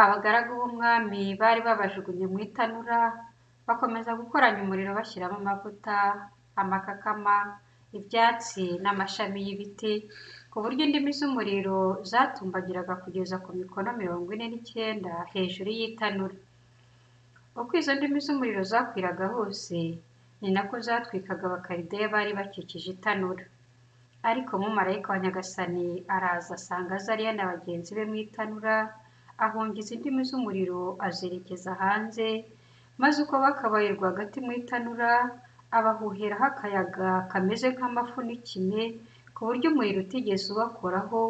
Abagaragu b'umwami bari babajugunye mu itanura, bakomeza gukoranya umuriro bashyiramo amavuta, amakakama, ibyatsi n'amashami y'ibiti, ku buryo indimi z'umuriro zatumbagiraga kugeza ku mikono 49 hejuru y'itanura. Uko izo ndimi z'umuriro zakwiraga hose, ni nako zatwikaga Abakalideya bari bakikije itanura. Ariko umumarayika wa Nyagasani araza asanga Azariya na bagenzi be mu itanura, ahungiza indimi z'umuriro azerekeza hanze, maze uko bakabaye rwagati mu itanura, abahuhiraho akayaga kameze nk'amafu n'ikime, ku buryo umuriro utigeze ubakoraho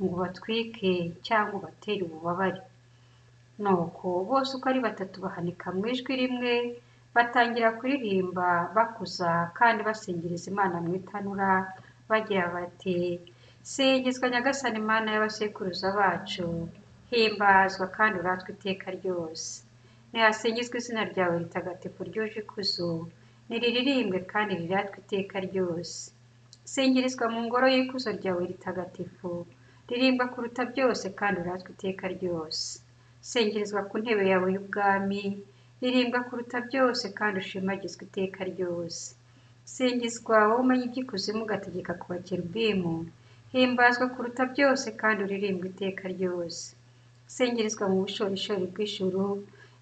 ngo ubatwike cyangwa ubatere ububabare. Nuko bose uko ari batatu bahanika mu ijwi rimwe, batangira kuririmba bakuza kandi basingiriza Imana mu itanura, bagira bati: singizwa Nyagasani Mana y'abasekuruza bacu, himbazwa kandi uratwe iteka ryose. Nihasingizwe izina ryawe ritagatifu ryuje ikuzo, niriririmbwe kandi riratwe iteka ryose. Singirizwa mu ngoro y'ikuzo ryawe ritagatifu, ririmbwa kuruta byose kandi uratwe iteka ryose. Singirizwa ku ntebe yawe y'ubwami, ririmbwa kuruta byose kandi ushimagizwa iteka ryose. Singizwa wowe umenya iby'ikuzimu ugategeka ku bakerubimu, himbazwa kuruta byose kandi uririmbwa iteka ryose. Singirizwa mu bushorishori bw'ijuru,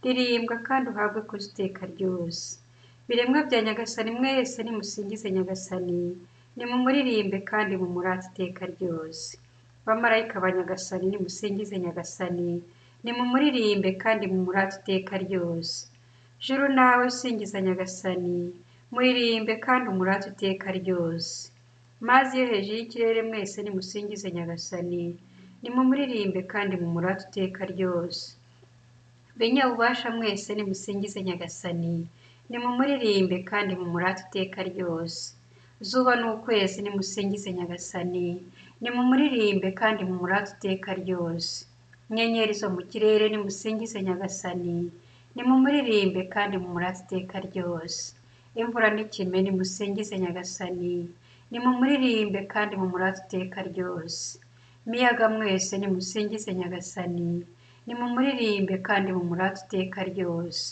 ririmbwa kandi uhabwe kuza iteka ryose. Biremwa bya Nyagasani mwese nimusingize Nyagasani, nimumuririmbe kandi mumurate iteka ryose. Bamarayika ba Nyagasani nimusingize Nyagasani, nimumuririmbe kandi mumurate iteka ryose. Juru nawe singiza Nyagasani, muririmbe kandi umurate iteka ryose. Mazi yo hejuru y'ikirere mwese nimusingize Nyagasani, nimumuririmbe kandi mumurate iteka ryose. Benyabubasha mwese nimusingize Nyagasani, nimumuririmbe kandi mumurate iteka ryose. Zuba n'ukwezi nimusingize Nyagasani, nimumuririmbe kandi mumurate iteka ryose. Inyenyeri zo mu kirere nimusingize Nyagasani, nimumuririmbe kandi mumurate iteka ryose. Imvura n'ikime nimusingize Nyagasani, nimumuririmbe kandi mumurate iteka ryose. Miyaga mwese nimusingize Nyagasani, nimumuririmbe kandi mumurate iteka ryose.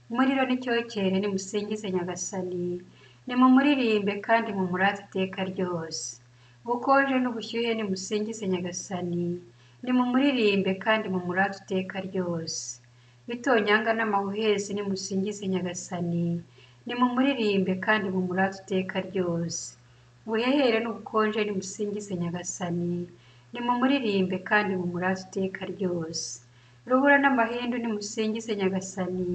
Umuriro n'icyokere nimusingize Nyagasani, nimumuririmbe kandi mumurate iteka ryose. Ubukonje n'ubushyuhe nimusingize Nyagasani, nimumuririmbe kandi mumurate iteka ryose. Bitonyanga n'amahuhezi nimusingize Nyagasani, nimumuririmbe kandi mumurate iteka ryose. Ubuhehere n'ubukonje nimusingize Nyagasani, nimumuririmbe kandi mumurate iteka ryose. Urubura n'amahindu nimusingize Nyagasani,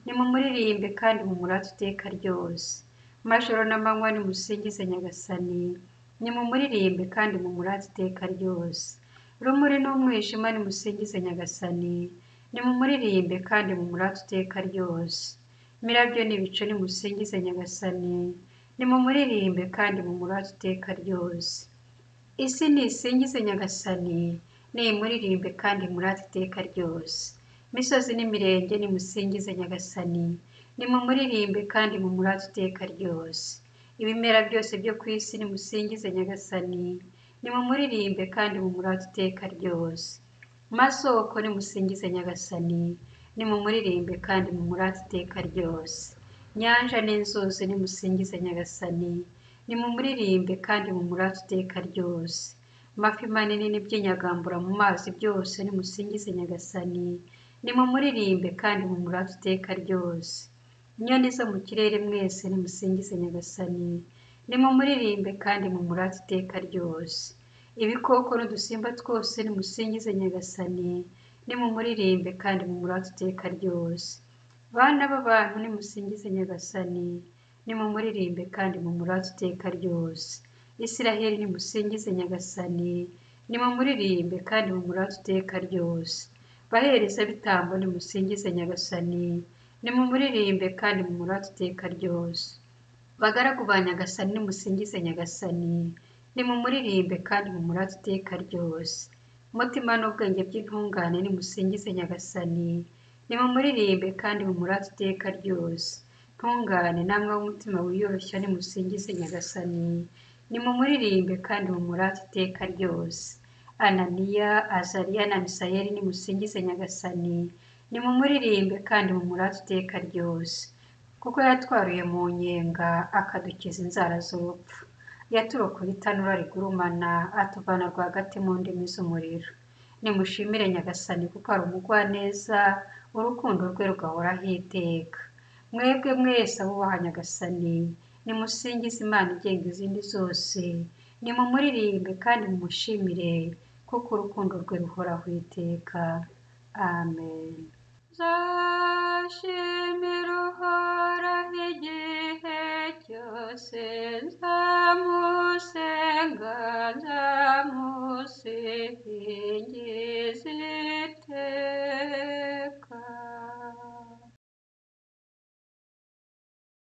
nimumuririmbe kandi mumurate iteka ryose. Amajoro n'amanywa nimusingize Nyagasani, nimumuririmbe kandi mumurate iteka ryose. Urumuri n'umwijima nimusingize Nyagasani, nimumuririmbe kandi mumurate iteka ryose. Imirabyo n'ibicu nimusingize Nyagasani, nimumuririmbe kandi mumurate iteka ryose. Isi nisingize Nyagasani, nimuririmbe kandi mumurate iteka ryose. Imisozi n'imirenge nimusingize Nyagasani, nimumuririmbe kandi mumurate iteka ryose. Ibimera byose byo ku isi nimusingize Nyagasani, nimumuririmbe kandi mumurate iteka ryose. Masoko nimusingize Nyagasani, nimumuririmbe kandi mumurate iteka ryose. Nyanja n'inzuzi nimusingize Nyagasani, nimumuririmbe kandi mumurate iteka ryose. Amafi manini n'iby'inyagambura mu mazi byose nimusingize Nyagasani, nimumuririmbe kandi mumurate iteka ryose. Inyoni zo mu kirere mwese nimusingize Nyagasani, nimumuririmbe kandi mumurate iteka ryose. Ibikoko n'udusimba twose nimusingize Nyagasani, nimumuririmbe kandi mumurate iteka ryose. Bana b'abantu nimusingize Nyagasani, nimumuririmbe kandi mumurate iteka ryose. Isiraheli nimusingize Nyagasani, nimumuririmbe kandi mumurate iteka ryose. Baherezabitambo nimusingize Nyagasani, nimumuririmbe kandi mumurate iteka ryose. Bagaragu ba Nyagasani nimusingize Nyagasani, nimumuririmbe kandi mumurate iteka ryose. Umutima n'ubwenge by'intungane nimusingize Nyagasani, nimumuririmbe kandi mumurate iteka ryose. Ntungane namwe w'umutima wiyoroshya nimusingize Nyagasani, nimumuririmbe kandi mumurate iteka ryose. Ananiya, Azariya na Misayeli nimusingize Nyagasani, nimumuririmbe kandi mumurate iteka ryose. Kuko yatwaruye mu nyenga, akadukiza inzara z'urupfu. Yaturokoye itanura rigurumana, atuvana rwagati mu ndimi z'umuriro. Nimushimire Nyagasani kuko ari umugwaneza, urukundo rwe rugahoraho iteka. Mwebwe mwese abubaha Nyagasani, nimusingize Imana igenga izindi zose, nimumuririmbe kandi mumushimire, kuko urukundo rwe ruhoraho iteka. Amen. Nzashimira Uhoraho igihe cyose, nzamusenga, nzamusingiza